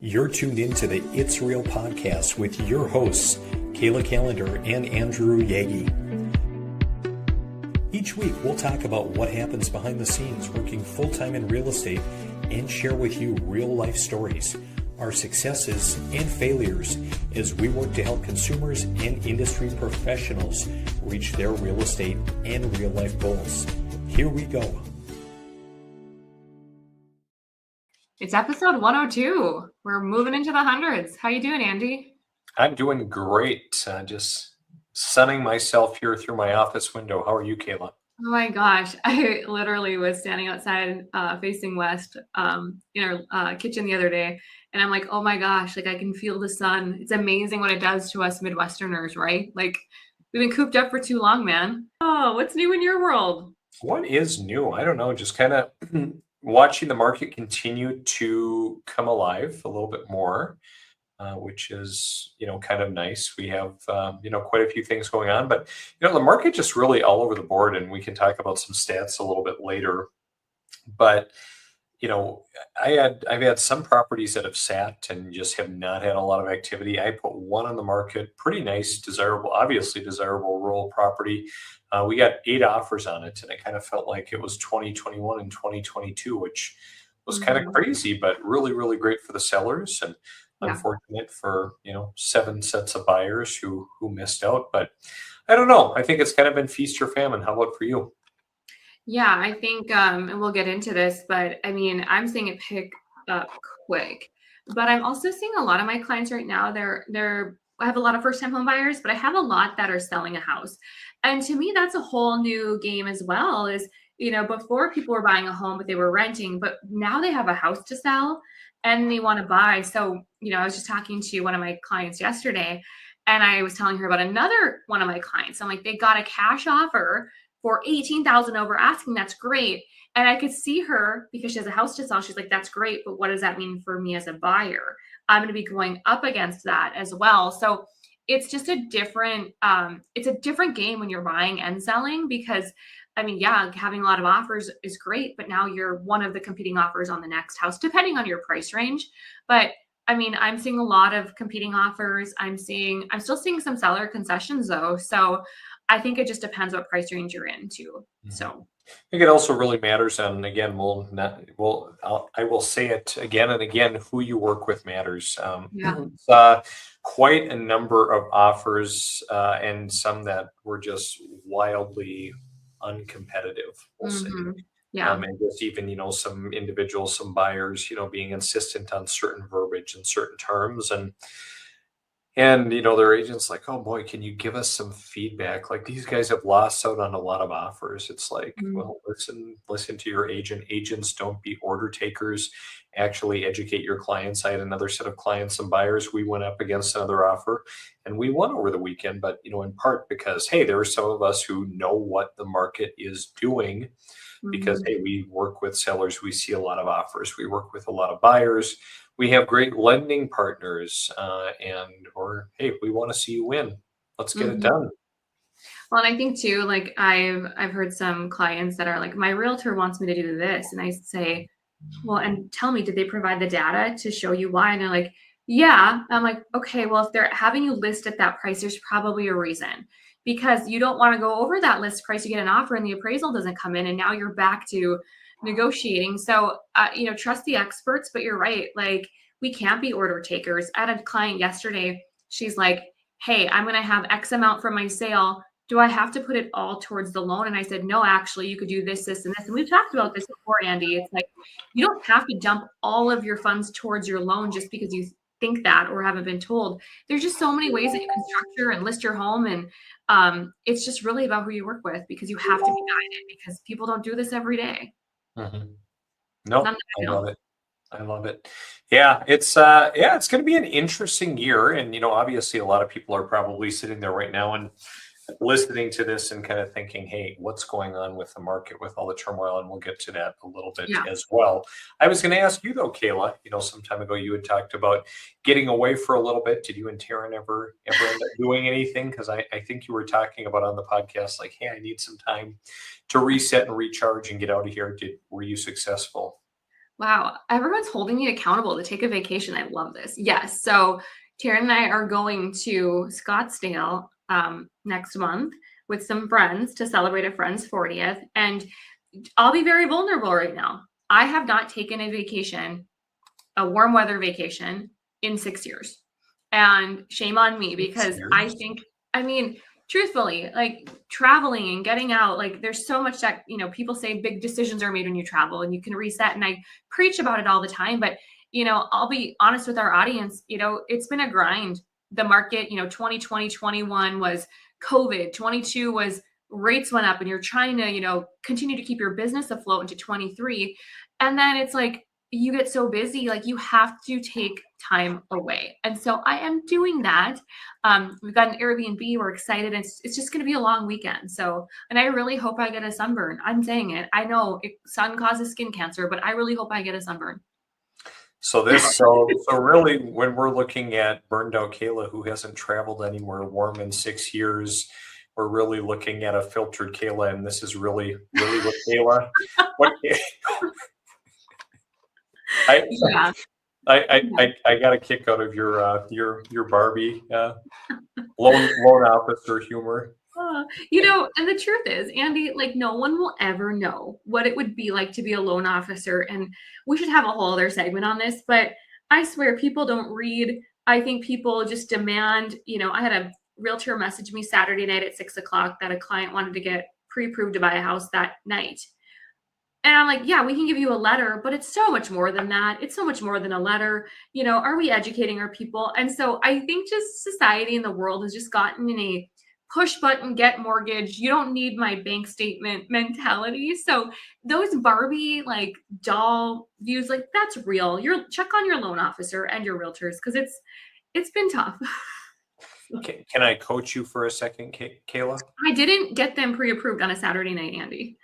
You're tuned into the It's Real podcast with your hosts, Kayla Callender and Andrew Yagi. Each week, we'll talk about what happens behind the scenes working full-time in real estate and share with you real-life stories, our successes and failures as we work to help consumers and industry professionals reach their real estate and real-life goals. Here we go. It's episode 102. We're moving into the hundreds. How you doing, Andy? I'm doing great. Just sunning myself here through my office window. How are you, Kayla? Oh my gosh. I literally was standing outside facing west in our kitchen the other day. And I'm like, oh my gosh, like I can feel the sun. It's amazing what it does to us Midwesterners, right? Like we've been cooped up for too long, man. Oh, what's new in your world? What is new? I don't know. Just kind of watching the market continue to come alive a little bit more, which is, kind of nice. We have, quite a few things going on, but, the market just really all over the board, and we can talk about some stats a little bit later. But, I've had some properties that have sat and just have not had a lot of activity. I put one on the market, pretty nice, obviously desirable rural property. We got 8 offers on it, and it kind of felt like it was 2021 and 2022, which was kind of crazy, but really, really great for the sellers, and unfortunate for 7 sets of buyers who missed out. But I don't know. I think it's kind of been feast or famine. How about for you? Yeah, I think, and we'll get into this, but I mean, I'm seeing it pick up quick. But I'm also seeing a lot of my clients right now, I have a lot of first-time home buyers, but I have a lot that are selling a house. And to me, that's a whole new game as well, is, before people were buying a home, but they were renting, but now they have a house to sell and they want to buy. So, I was just talking to one of my clients yesterday, and I was telling her about another one of my clients. I'm like, they got a cash offer for $18,000 over asking. That's great. And I could see her, because she has a house to sell, she's like, that's great, but what does that mean for me as a buyer? I'm going to be going up against that as well. So it's just a different game when you're buying and selling, because having a lot of offers is great, but now you're one of the competing offers on the next house, depending on your price range. But I'm seeing a lot of competing offers. I'm still seeing some seller concessions though. So I think it just depends what price range you're in too. So I think it also really matters, and again, I will say it again and again, who you work with matters. It's, quite a number of offers, and some that were just wildly uncompetitive, we'll say. And just even, some individuals, some buyers, being insistent on certain verbiage and certain terms, and their agent's like, oh boy, can you give us some feedback? Like, these guys have lost out on a lot of offers. It's like, well, listen to your agent. Agents don't be order takers. Actually educate your clients. I had another set of clients and buyers. We went up against another offer and we won over the weekend, but in part because, hey, there are some of us who know what the market is doing, because hey, we work with sellers. We see a lot of offers. We work with a lot of buyers. We have great lending partners, or hey, we want to see you win. Let's get it done. Well, and I think too, like I've heard some clients that are like, my realtor wants me to do this, and I say, well, and tell me, did they provide the data to show you why? And they're like, yeah. I'm like, okay, well, if they're having you list at that price, there's probably a reason, because you don't want to go over that list price. You get an offer and the appraisal doesn't come in, and now you're back to negotiating. So, trust the experts, but you're right. Like, we can't be order takers. I had a client yesterday. She's like, hey, I'm going to have X amount from my sale. Do I have to put it all towards the loan? And I said, no, actually, you could do this, this, and this. And we've talked about this before, Andy. It's like, you don't have to dump all of your funds towards your loan just because you think that or haven't been told. There's just so many ways that you can structure and list your home. And it's just really about who you work with, because you have to be guided, because people don't do this every day. No, I love it. I love it. Yeah, it's going to be an interesting year. And, obviously a lot of people are probably sitting there right now and listening to this and kind of thinking, hey, what's going on with the market with all the turmoil? And we'll get to that a little bit as well. I was going to ask you though, Kayla, some time ago you had talked about getting away for a little bit. Did you and Taryn ever end up doing anything? Because I think you were talking about on the podcast, like, hey, I need some time to reset and recharge and get out of here. Were you successful? Wow. Everyone's holding me accountable to take a vacation. I love this. Yes. So Taryn and I are going to Scottsdale next month with some friends to celebrate a friend's 40th. And I'll be very vulnerable right now. I have not taken a vacation, a warm weather vacation, in 6 years. And shame on me, because I think, I mean, truthfully, like traveling and getting out, like there's so much that, people say big decisions are made when you travel and you can reset. And I preach about it all the time. But, I'll be honest with our audience, it's been a grind. The market, 2020, 21 was COVID, 22 was rates went up, and you're trying to, continue to keep your business afloat into 23. And then it's like, you get so busy, like you have to take time away. And so I am doing that. We've got an Airbnb. We're excited. It's just going to be a long weekend. So, and I really hope I get a sunburn. I'm saying it. I know sun causes skin cancer, but I really hope I get a sunburn. So really, when we're looking at burned out Kayla, who hasn't traveled anywhere warm in 6 years, we're really looking at a filtered Kayla, and this is really what Kayla. I got a kick out of your Barbie loan officer humor. And the truth is, Andy, like no one will ever know what it would be like to be a loan officer. And we should have a whole other segment on this, but I swear people don't read. I think people just demand, I had a realtor message me Saturday night at 6:00 that a client wanted to get pre-approved to buy a house that night. And I'm like, yeah, we can give you a letter, but it's so much more than that. It's so much more than a letter. Are we educating our people? And so I think just society and the world has just gotten in a push button, get mortgage. You don't need my bank statement mentality. So those Barbie like doll views, like that's real. Check on your loan officer and your realtors, because it's been tough. Can I coach you for a second, Kayla? I didn't get them pre-approved on a Saturday night, Andy.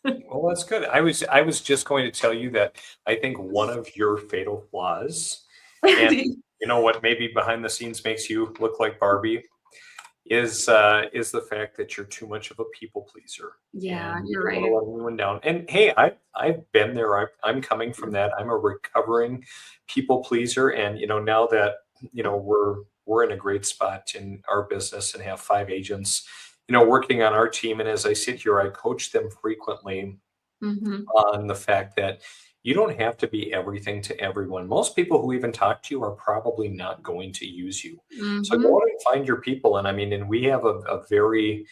Well, that's good. I was just going to tell you that I think one of your fatal flaws, and you know what, maybe behind the scenes makes you look like Barbie, is the fact that you're too much of a people pleaser. Yeah, and you're right. You don't want to let anyone down. And hey, I've been there. I'm coming from that. I'm a recovering people pleaser, and now that we're in a great spot in our business and have 5 agents, working on our team. And as I sit here, I coach them frequently on the fact that you don't have to be everything to everyone. Most people who even talk to you are probably not going to use you. So go out and find your people. And and we have a very,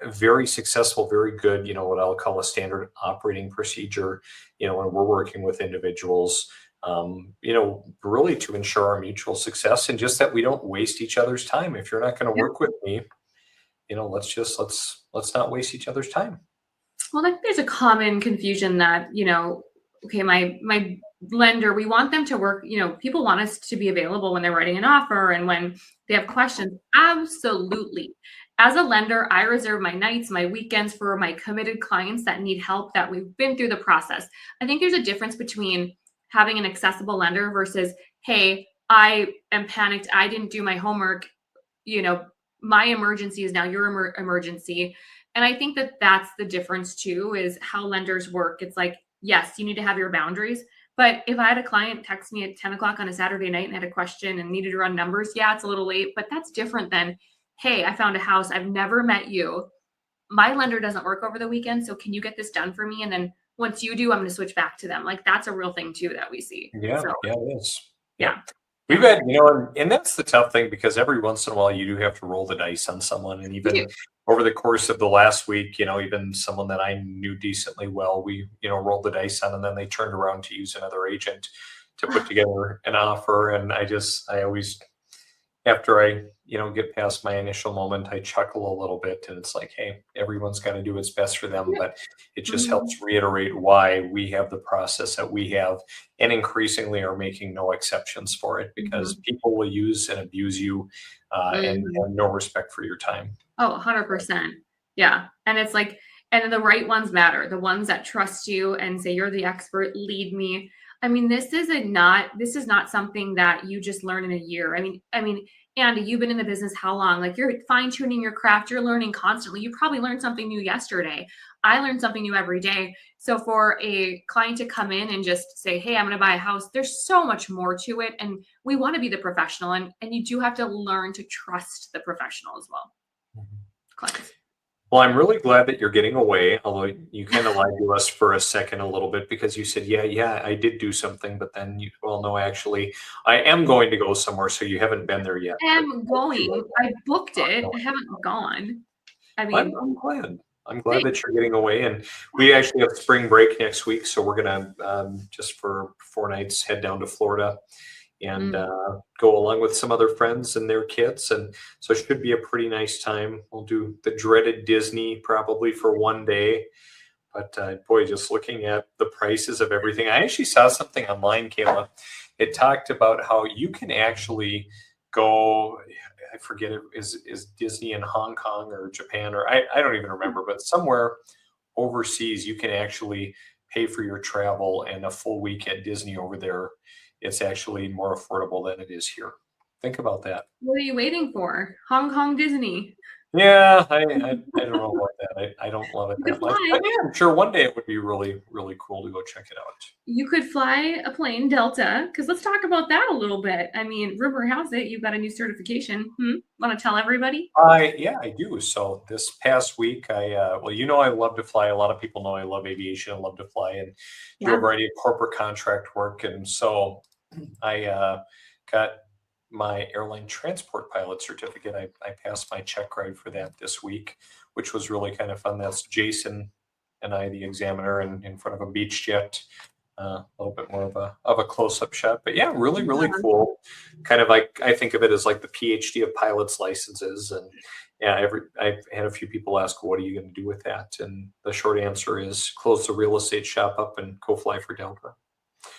very successful, very good, what I'll call a standard operating procedure, when we're working with individuals, really to ensure our mutual success, and just that we don't waste each other's time. If you're not going to work with me, let's not waste each other's time. Well, I think there's a common confusion that, okay, my lender, we want them to work, people want us to be available when they're writing an offer and when they have questions. Absolutely. As a lender, I reserve my nights, my weekends for my committed clients that need help, that we've been through the process. I think there's a difference between having an accessible lender versus, hey, I am panicked, I didn't do my homework, my emergency is now your emergency. And I think that that's the difference too, is how lenders work. It's like, yes, you need to have your boundaries. But if I had a client text me at 10:00 on a Saturday night and had a question and needed to run numbers, yeah, it's a little late, but that's different than, hey, I found a house, I've never met you. My lender doesn't work over the weekend, so can you get this done for me? And then once you do, I'm going to switch back to them. Like that's a real thing too that we see. Yeah, so, yeah, it is. Yeah. We've had, and that's the tough thing, because every once in a while you do have to roll the dice on someone. And even over the course of the last week, even someone that I knew decently well, we, rolled the dice on, and then they turned around to use another agent to put together an offer. And I always, after I, get past my initial moment, I chuckle a little bit, and it's like, hey, everyone's got to do what's best for them. But it just helps reiterate why we have the process that we have, and increasingly are making no exceptions for it, because people will use and abuse you and have no respect for your time. Oh, 100%. Yeah. And it's like, and the right ones matter. The ones that trust you and say, you're the expert, lead me. This is not something that you just learn in a year. And you've been in the business how long? Like, you're fine tuning your craft. You're learning constantly. You probably learned something new yesterday. I learn something new every day. So for a client to come in and just say, hey, I'm going to buy a house, there's so much more to it. And we want to be the professional. And you do have to learn to trust the professional as well. Clients. Well, I'm really glad that you're getting away, although you kind of lied to us for a second a little bit because you said, yeah, I did do something, but then you, well, no, actually, I am going to go somewhere, so you haven't been there yet. I'm going. I booked it. I haven't gone. I mean, I'm glad. I'm glad that you're getting away, and we actually have spring break next week, so we're gonna just for 4 nights head down to Florida and go along with some other friends and their kids, and so it should be a pretty nice time. We'll do the dreaded Disney probably for 1 day, but boy, just looking at the prices of everything. I actually saw something online, Kayla. It talked about how you can actually go, I forget it is Disney in Hong Kong or Japan, or I don't even remember, but somewhere overseas you can actually pay for your travel, and a full week at Disney over there, it's actually more affordable than it is here. Think about that. What are you waiting for? Hong Kong Disney. Yeah, I don't know about that. I don't love it that much. But yeah, I'm sure one day it would be really, really cool to go check it out. You could fly a plane, Delta, because let's talk about that a little bit. I mean, rumor has it you've got a new certification. Want to tell everybody? Yeah, I do. So this past week, well, you know, I love to fly. A lot of people know I love aviation. I love to fly and do a variety of corporate contract work. And so I got my airline transport pilot certificate. I passed my check ride for that this week, which was really kind of fun. That's Jason and I, the examiner, and in front of a beach jet. A little bit more of a close-up shot, but yeah, really, really cool. Kind of like, I think of it as like the PhD of pilots licenses. And yeah, I've had a few people ask, what are you going to do with that? And the short answer is close the real estate shop up and go fly for Delta.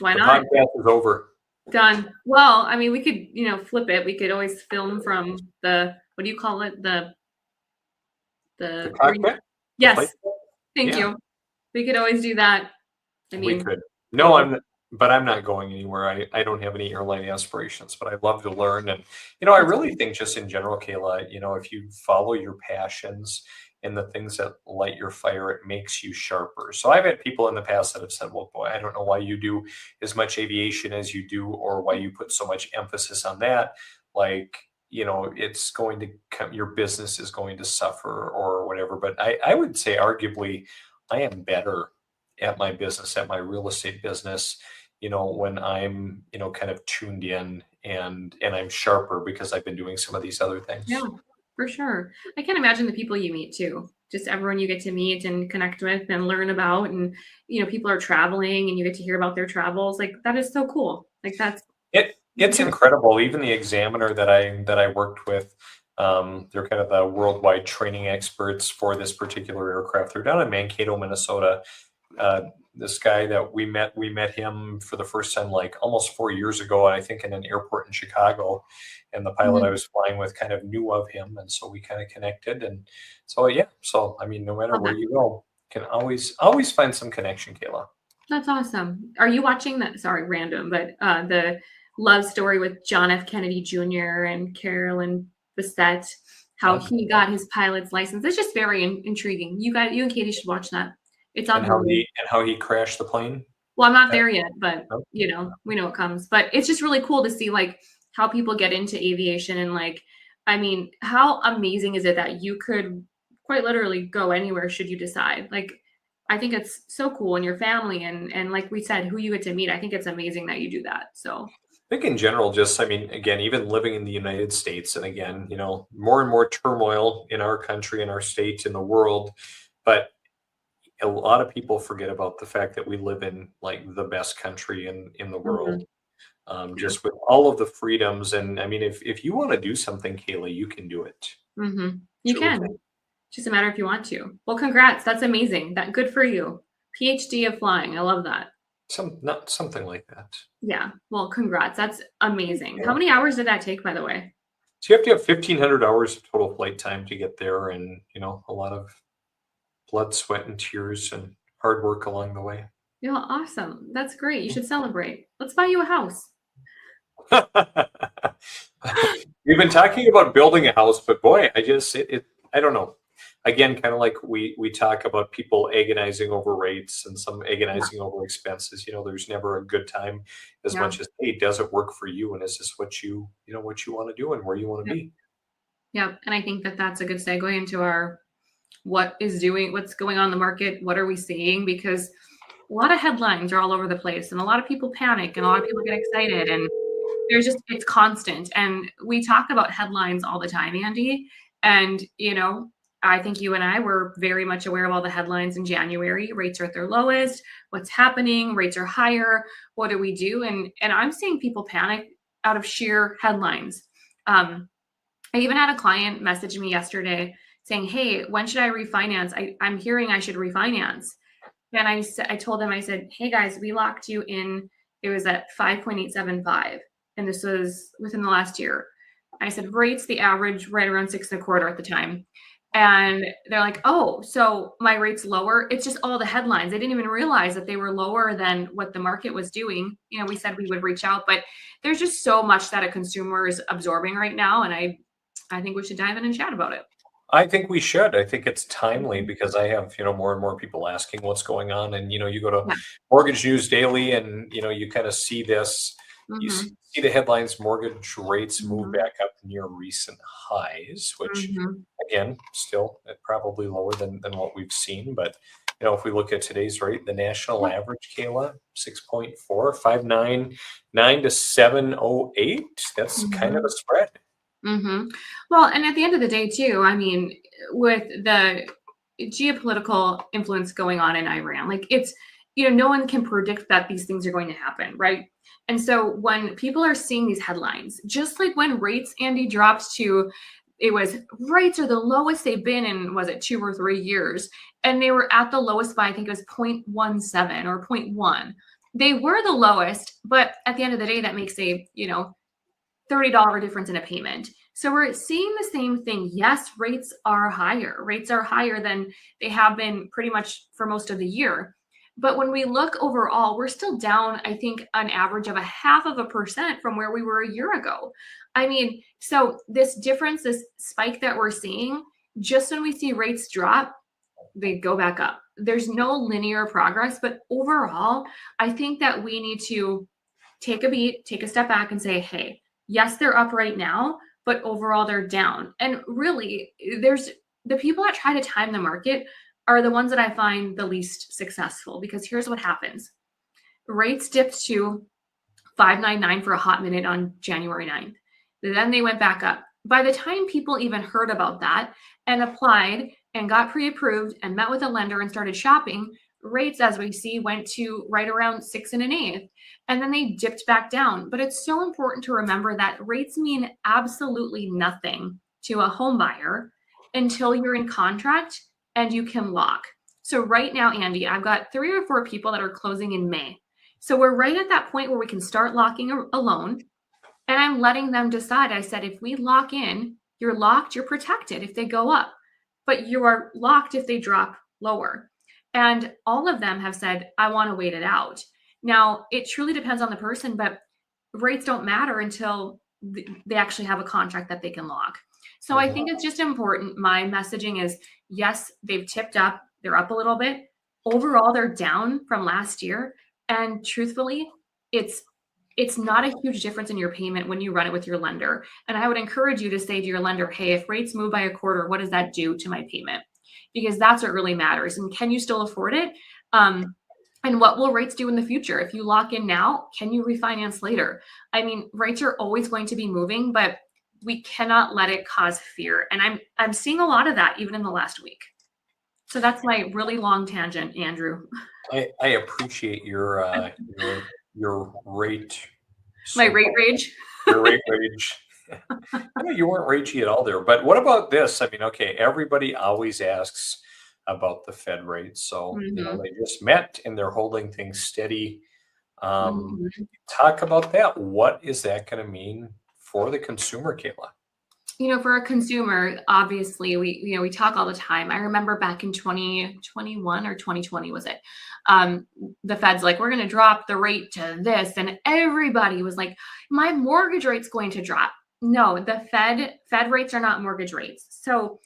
Why not? The podcast is over. Done. Well, I mean, we could, flip it. We could always film from the, what do you call it? The cockpit? Yes. Thank you. We could always do that. I mean, we could. No, I'm not going anywhere. I don't have any airline aspirations, but I love to learn. And, I really think just in general, Kayla, if you follow your passions and the things that light your fire, it makes you sharper. So I've had people in the past that have said, well, boy, I don't know why you do as much aviation as you do, or why you put so much emphasis on that. Like, it's going to come, your business is going to suffer or whatever. But I would say arguably I am better at my business, at my real estate business, when I'm, kind of tuned in and I'm sharper because I've been doing some of these other things. Yeah, for sure. I can't imagine the people you meet too. Just everyone you get to meet and connect with and learn about, and people are traveling and you get to hear about their travels. Like, that is so cool. Like, that's it's incredible. Even the examiner that I worked with, they're kind of the worldwide training experts for this particular aircraft. They're down in Mankato, Minnesota. This guy that we met him for the first time like almost 4 years ago, I think in an airport in Chicago, and the pilot I was flying with kind of knew of him, and so we kind of connected. And so I mean, no matter where you go, you can always find some connection, Kayla. That's awesome. Are you watching that? Sorry, random, but the love story with John F. Kennedy Jr. and Carolyn Bessette, how he got his pilot's license. It's just very intriguing. You and Katie should watch that. It's on how he crashed the plane. Well, I'm not there yet, but we know it comes. But it's just really cool to see like how people get into aviation, and like, I mean, how amazing is it that you could quite literally go anywhere should you decide? Like, I think it's so cool, and your family and like we said, who you get to meet. I think it's amazing that you do that. So I think in general, just, I mean, again, even living in the United States, and again, more and more turmoil in our country, in our state, in the world, but a lot of people forget about the fact that we live in like the best country in the world, just with all of the freedoms. And I mean, if you want to do something, Kayla, you can do it. You can. It's just a matter if you want to. Well, congrats. That's amazing. Good for you. PhD of flying. I love that. Something like that. Yeah. Well, congrats. That's amazing. Yeah. How many hours did that take, by the way? So you have to have 1,500 hours of total flight time to get there, and a lot of blood, sweat, and tears, and hard work along the way. Yeah, awesome. That's great. You should celebrate. Let's buy you a house. We've been talking about building a house, but boy, I don't know. Again, kind of like we talk about people agonizing over rates and some Yeah. agonizing over expenses. There's never a good time as Yeah. much as, hey, does it work for you, and is this what what you want to do and where you want to Yep. be? Yep. And I think that that's a good segue into our what's going on in the market, what are we seeing? Because a lot of headlines are all over the place, and a lot of people panic, and a lot of people get excited, and it's constant. And we talk about headlines all the time, Andy. And, I think you and I were very much aware of all the headlines in January. Rates are at their lowest. What's happening? Rates are higher. What do we do? And I'm seeing people panic out of sheer headlines. I even had a client message me yesterday saying, "Hey, when should I refinance? I'm hearing I should refinance." And I told them, I said, "Hey guys, we locked you in. It was at 5.875. And this was within the last year." I said, rates, the average right around 6.25 at the time. And they're like, "Oh, so my rate's lower." It's just all the headlines. They didn't even realize that they were lower than what the market was doing. We said we would reach out, but there's just so much that a consumer is absorbing right now. And I think we should dive in and chat about it. I think we should. I think it's timely because I have, more and more people asking what's going on. And, you go to Yeah. Mortgage News Daily and, you kind of see this, you Mm-hmm. see the headlines, mortgage rates move Mm-hmm. back up near recent highs, which Mm-hmm. again, still probably lower than what we've seen. But, if we look at today's rate, the national Yeah. average, Kayla, 6.4, 599 to 708. That's kind of Mm-hmm. a spread. Mm-hmm. Well, and at the end of the day, too, I mean, with the geopolitical influence going on in Iran, like no one can predict that these things are going to happen, right? And so when people are seeing these headlines, just like when rates, Andy, dropped to, rates are the lowest they've been in, was it 2 or 3 years? And they were at the lowest by, I think it was 0.17 or 0.1. They were the lowest, but at the end of the day, that makes a, $30 difference in a payment. So we're seeing the same thing. Yes, rates are higher. Rates are higher than they have been pretty much for most of the year. But when we look overall, we're still down, I think, an average of 0.5% from where we were a year ago. I mean, so this difference, this spike that we're seeing, just when we see rates drop, they go back up. There's no linear progress, but overall, I think that we need to take a beat, take a step back and say, hey, yes, they're up right now, but overall they're down. And really, there's the people that try to time the market are the ones that I find the least successful, because here's what happens. Rates dipped to 599 for a hot minute on January 9th. Then they went back up. By the time people even heard about that and applied and got pre-approved and met with a lender and started shopping, rates, as we see, went to right around 6 1/8, and then they dipped back down. But it's so important to remember that rates mean absolutely nothing to a home buyer until you're in contract and you can lock. So right now, Andy, I've got 3 or 4 people that are closing in May. So we're right at that point where we can start locking a loan, and I'm letting them decide. I said, if we lock in, you're locked, you're protected if they go up, but you are locked if they drop lower. And all of them have said, I want to wait it out. Now, it truly depends on the person, but rates don't matter until they actually have a contract that they can lock. So I think it's just important. My messaging is, yes, they've tipped up. They're up a little bit. Overall, they're down from last year. And truthfully, it's not a huge difference in your payment when you run it with your lender. And I would encourage you to say to your lender, hey, if rates move by a quarter, what does that do to my payment? Because that's what really matters. And can you still afford it? And what will rates do in the future? If you lock in now, can you refinance later? I mean, rates are always going to be moving, but we cannot let it cause fear. And I'm seeing a lot of that even in the last week. So that's my really long tangent, Andrew. I appreciate your rate. My rate rage. Your rate rage. You weren't ragey at all there. But what about this? I mean, okay, everybody always asks about the Fed rate. So, they just met and they're holding things steady. Talk about that. What is that going to mean for the consumer, Kayla? For a consumer, obviously we talk all the time. I remember back in 2021 or 2020, was it? The Fed's like, we're going to drop the rate to this. And everybody was like, my mortgage rate's going to drop. No, the Fed rates are not mortgage rates. So,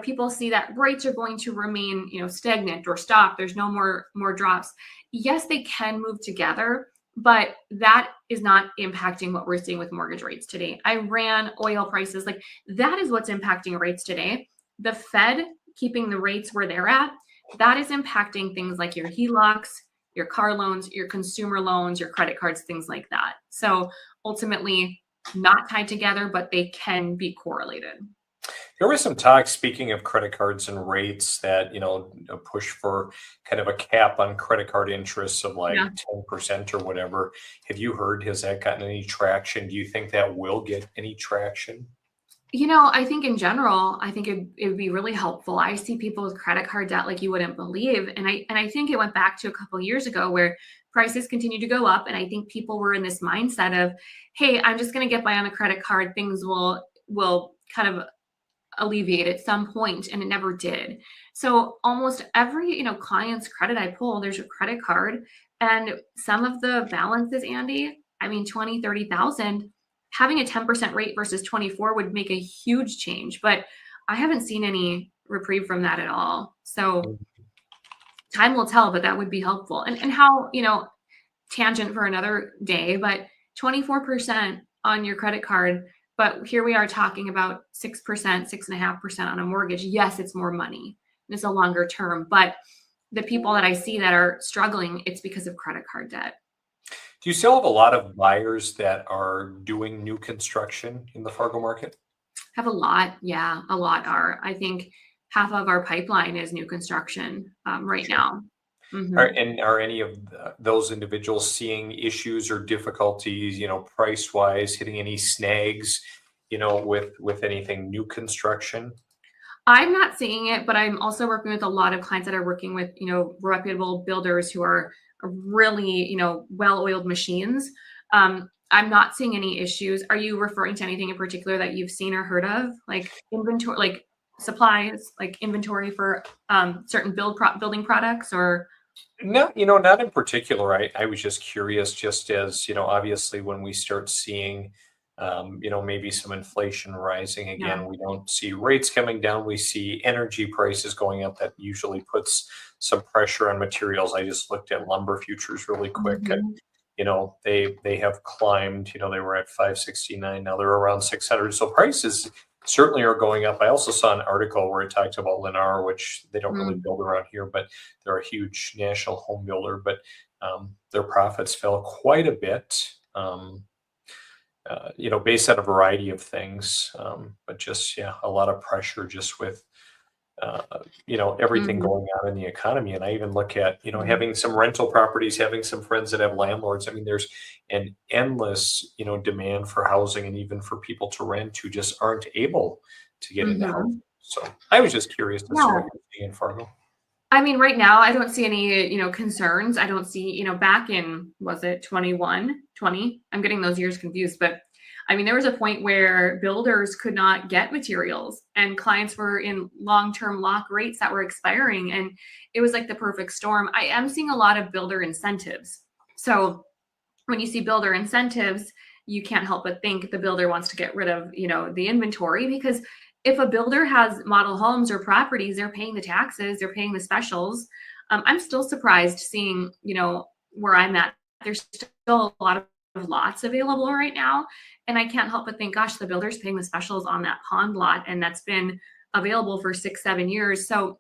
people see that rates are going to remain, stagnant or stop. There's no more drops. Yes, they can move together, but that is not impacting what we're seeing with mortgage rates today. Iran, oil prices, like that is what's impacting rates today. The Fed keeping the rates where they're at, that is impacting things like your HELOCs, your car loans, your consumer loans, your credit cards, things like that. So ultimately not tied together, but they can be correlated. There was some talk, speaking of credit cards and rates, that, a push for kind of a cap on credit card interest of like 10% or whatever. Have you heard, has that gotten any traction? Do you think that will get any traction? I think in general, I think it would be really helpful. I see people with credit card debt like you wouldn't believe. And I think it went back to a couple of years ago where prices continued to go up. And I think people were in this mindset of, hey, I'm just going to get by on a credit card. Things will kind of alleviate at some point, and it never did. So almost every client's credit I pull, there's a credit card, and some of the balances, Andy, 20, 30,000, having a 10% rate versus 24 would make a huge change, but I haven't seen any reprieve from that at all. So time will tell, but that would be helpful. And how, tangent for another day, but 24% on your credit card. But here we are talking about 6%, 6.5% on a mortgage. Yes, it's more money. And it's a longer term. But the people that I see that are struggling, it's because of credit card debt. Do you still have a lot of buyers that are doing new construction in the Fargo market? Have a lot. Yeah, a lot are. I think half of our pipeline is new construction right now. Mm-hmm. Are any of those individuals seeing issues or difficulties, price-wise, hitting any snags, with anything new construction? I'm not seeing it, but I'm also working with a lot of clients that are working with, reputable builders who are really, well-oiled machines. I'm not seeing any issues. Are you referring to anything in particular that you've seen or heard of, like inventory, like supplies, like inventory for certain building products, or? No, not in particular. I was just curious, just as, obviously when we start seeing, maybe some inflation rising again, we don't see rates coming down. We see energy prices going up. That usually puts some pressure on materials. I just looked at lumber futures really quick. Mm-hmm. They have climbed, they were at 569. Now they're around 600. So prices certainly are going up. I also saw an article where it talked about Lennar, which they don't really build around here, but they're a huge national home builder, but their profits fell quite a bit, based on a variety of things, but just, a lot of pressure just with, everything going on in the economy. And I even look at, having some rental properties, having some friends that have landlords. There's an endless, demand for housing, and even for people to rent who just aren't able to get into housing. So I was just curious to see what you're seeing in Fargo. Right now I don't see any, concerns. I don't see, back in, was it 21, 20? I'm getting those years confused, but there was a point where builders could not get materials and clients were in long-term lock rates that were expiring. And it was like the perfect storm. I am seeing a lot of builder incentives. So when you see builder incentives, you can't help but think the builder wants to get rid of, the inventory, because if a builder has model homes or properties, they're paying the taxes, they're paying the specials. I'm still surprised seeing, where I'm at. There's still a lot of lots available right now. And I can't help but think, gosh, the builder's paying the specials on that pond lot, and that's been available for 6-7 years. So,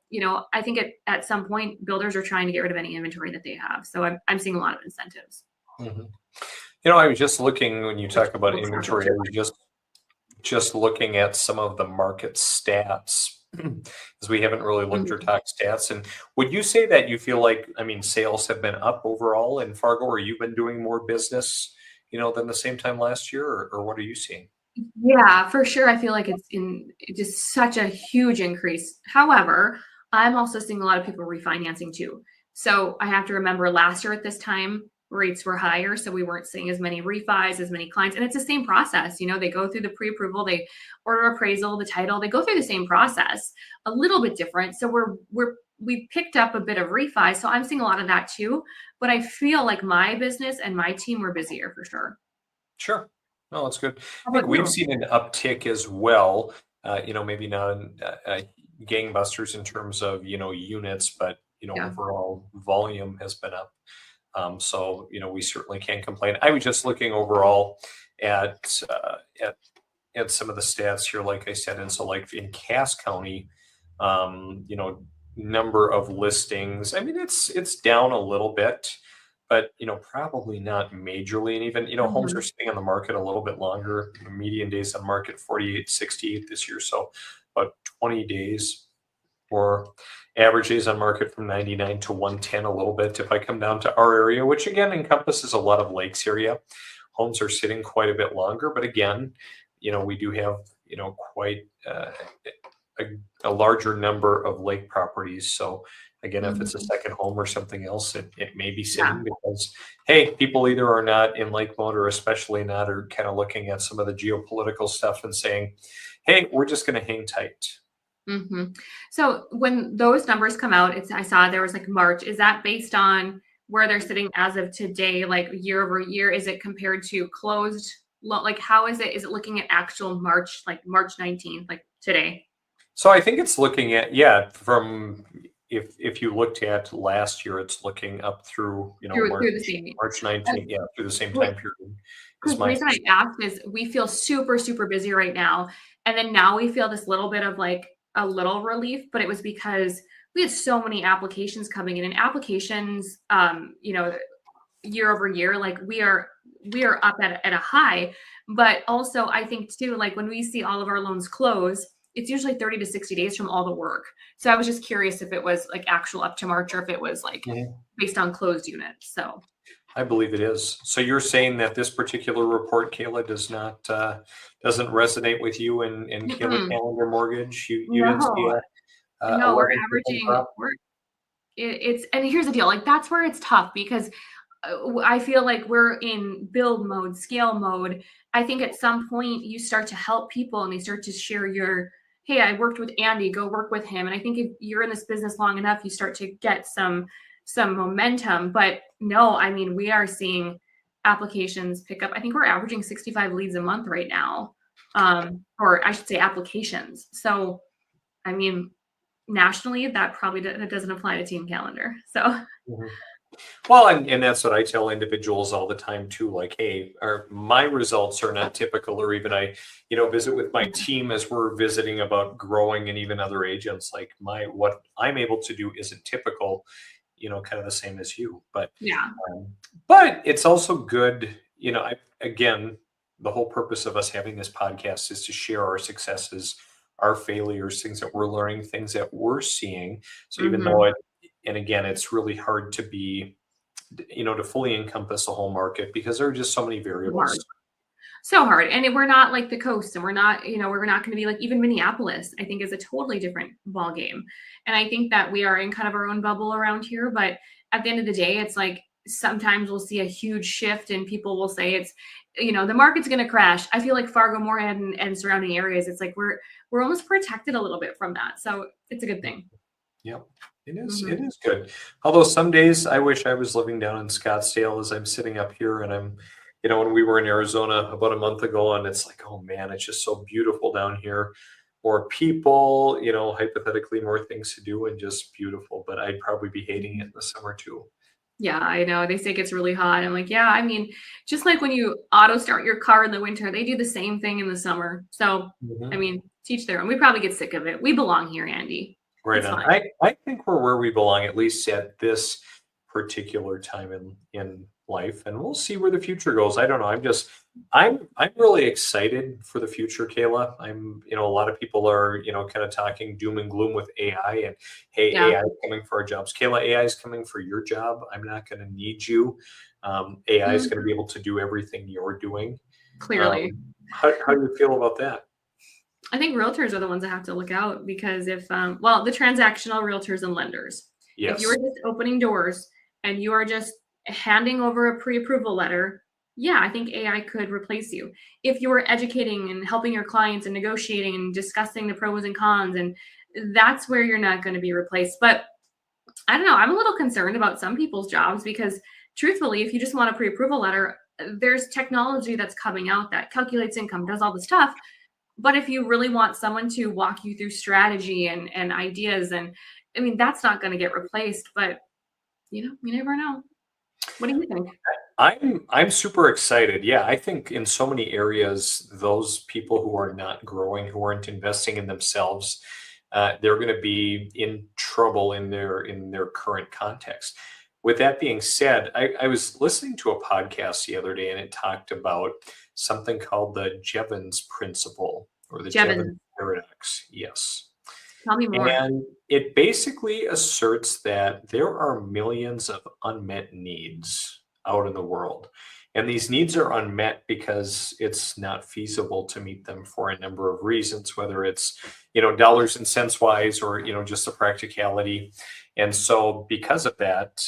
I think at some point, builders are trying to get rid of any inventory that they have. So I'm seeing a lot of incentives. Mm-hmm. I was just looking, when you talk about inventory, I was just looking at some of the market stats, because we haven't really looked or talked stats. And would you say that you feel like, sales have been up overall in Fargo, or you've been doing more business, than the same time last year, or what are you seeing? Yeah, for sure. I feel like it's just such a huge increase. However, I'm also seeing a lot of people refinancing too. So I have to remember last year at this time, rates were higher. So we weren't seeing as many refis, as many clients. And it's the same process. They go through the pre-approval, they order appraisal, the title, they go through the same process, a little bit different. So we picked up a bit of refi. So I'm seeing a lot of that too. But I feel like my business and my team were busier for sure. Sure. No, that's good. How I think about we've you? seen an uptick as well. Maybe not gangbusters in terms of, units, but, Yeah. overall volume has been up. So, we certainly can't complain. I was just looking overall at some of the stats here, like I said, and so like in Cass County, number of listings. I mean, it's down a little bit, but probably not majorly. And even homes are sitting on the market a little bit longer. Median days on market 48, 68 this year, so about 20 days. Or average days on market from 99 to 110 a little bit. If I come down to our area, which again encompasses a lot of lakes area, homes are sitting quite a bit longer. But again, we do have quite a larger number of lake properties. So again, if it's a second home or something else, it may be sitting because, hey, people either are not in lake mode or especially not, or kind of looking at some of the geopolitical stuff and saying, hey, we're just going to hang tight. So when those numbers come out, I saw there was like March. Is that based on where they're sitting as of today, like year over year? Is it compared to closed? Like how is it? Is it looking at actual March, like March 19th, like today? So I think it's looking at, from if you looked at last year, it's looking up through, Through the same. March 19th, through the same time period. The reason I asked is we feel super, super busy right now. And then now we feel this little bit of like a little relief, but it was because we had so many applications coming in, and applications, year over year, like we are up at a high. But also I think too, like when we see all of our loans close, it's usually 30 to 60 days from all the work. So I was just curious if it was like actual up to March or if it was like based on closed units. So I believe it is. So you're saying that this particular report, Kayla, doesn't resonate with you and Kayla Calendar Mortgage? You didn't see no, we're averaging. And here's the deal. Like that's where it's tough because I feel like we're in build mode, scale mode. I think at some point you start to help people and they start to share hey, I worked with Andy, go work with him. And I think if you're in this business long enough, you start to get some momentum. But no, I mean, we are seeing applications pick up. I think we're averaging 65 leads a month right now, or I should say applications. So, I mean, nationally, that probably that doesn't apply to Team Calendar. So. Well, and that's what I tell individuals all the time too. Like, hey, my results are not typical, or even I, visit with my team as we're visiting about growing, and even other agents. Like what I'm able to do isn't typical, kind of the same as you. But but it's also good. Again, the whole purpose of us having this podcast is to share our successes, our failures, things that we're learning, things that we're seeing. So even though and again, it's really hard to be, to fully encompass the whole market because there are just so many variables. So hard. And we're not like the coast, and we're not going to be like even Minneapolis, I think is a totally different ball game. And I think that we are in kind of our own bubble around here. But at the end of the day, it's like sometimes we'll see a huge shift and people will say it's, the market's going to crash. I feel like Fargo, Moorhead and surrounding areas, it's like we're almost protected a little bit from that. So it's a good thing. Yep. It is. It is good. Although some days I wish I was living down in Scottsdale as I'm sitting up here, and I'm, when we were in Arizona about a month ago, and it's like, oh man, it's just so beautiful down here. More people, hypothetically more things to do and just beautiful. But I'd probably be hating it in the summer too. Yeah, I know. They say it gets really hot. I'm like, yeah, I mean, just like when you auto start your car in the winter, they do the same thing in the summer. So, I mean, teach their own. We probably get sick of it. We belong here, Andy. Right on. I think we're where we belong, at least at this particular time in life, and we'll see where the future goes. I don't know. I'm really excited for the future, Kayla. A lot of people are, kind of talking doom and gloom with AI and hey, AI is coming for our jobs. Kayla, AI is coming for your job. I'm not going to need you. AI is going to be able to do everything you're doing. Clearly. How do you feel about that? I think realtors are the ones that have to look out because if, the transactional realtors and lenders, if you're just opening doors and you are just handing over a pre-approval letter, yeah, I think AI could replace you. If you were educating and helping your clients and negotiating and discussing the pros and cons, and that's where you're not going to be replaced. But I don't know, I'm a little concerned about some people's jobs because truthfully, if you just want a pre-approval letter, there's technology that's coming out that calculates income, does all the stuff. But if you really want someone to walk you through strategy and ideas, and I mean, that's not going to get replaced, but you never know. What do you think? I'm super excited. Yeah, I think in so many areas, those people who are not growing, who aren't investing in themselves, they're going to be in trouble in their current context. With that being said, I was listening to a podcast the other day, and it talked about something called the Jevons principle, or the Jevons paradox. Yes. Tell me more. And it basically asserts that there are millions of unmet needs out in the world. And these needs are unmet because it's not feasible to meet them for a number of reasons, whether it's, dollars and cents wise, or, just the practicality. And so because of that,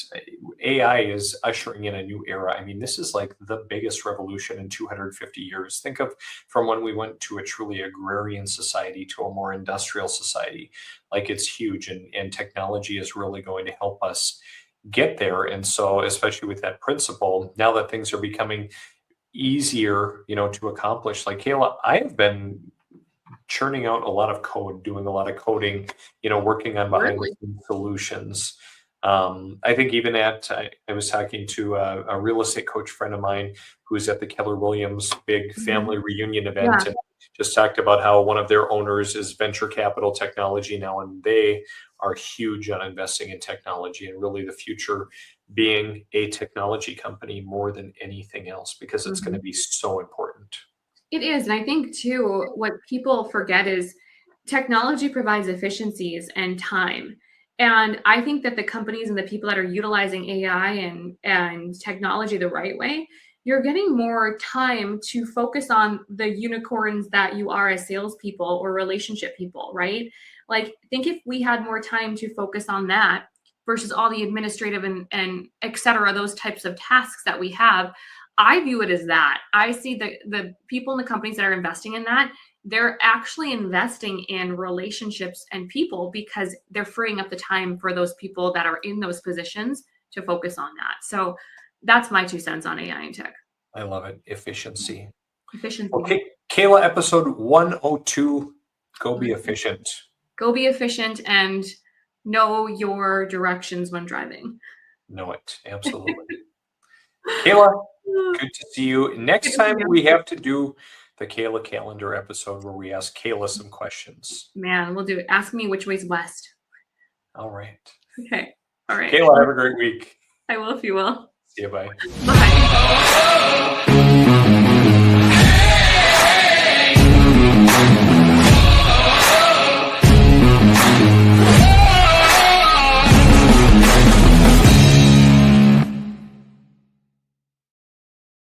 AI is ushering in a new era. I mean, this is like the biggest revolution in 250 years. Think of from when we went to a truly agrarian society to a more industrial society. Like, it's huge, and technology is really going to help us get there. And so, especially with that principle, now that things are becoming easier, to accomplish, like Kayla, I have been churning out a lot of code, doing a lot of coding, working on behind the scenes solutions. I think even I was talking to a real estate coach friend of mine who's at the Keller Williams big family reunion event, and just talked about how one of their owners is venture capital technology now, and they are huge on investing in technology, and really the future being a technology company more than anything else, because it's going to be so important. It is. And I think too, what people forget is technology provides efficiencies and time. And I think that the companies and the people that are utilizing AI and technology the right way, you're getting more time to focus on the unicorns that you are as salespeople or relationship people, right? Like, think if we had more time to focus on that versus all the administrative and et cetera, those types of tasks that we have. I view it as that. I see the people in the companies that are investing in that, they're actually investing in relationships and people because they're freeing up the time for those people that are in those positions to focus on that. So that's my 2 cents on AI and tech. I love it. Efficiency. Okay, Kayla, episode 102, go be efficient. Go be efficient and know your directions when driving. Know it. Absolutely. Kayla, good to see you. Next time we have to do the Kayla calendar episode where we ask Kayla some questions. Man, we'll do it. Ask me which way's west. All right. Okay. All right. Kayla, have a great week. I will if you will. See you. Bye. Bye.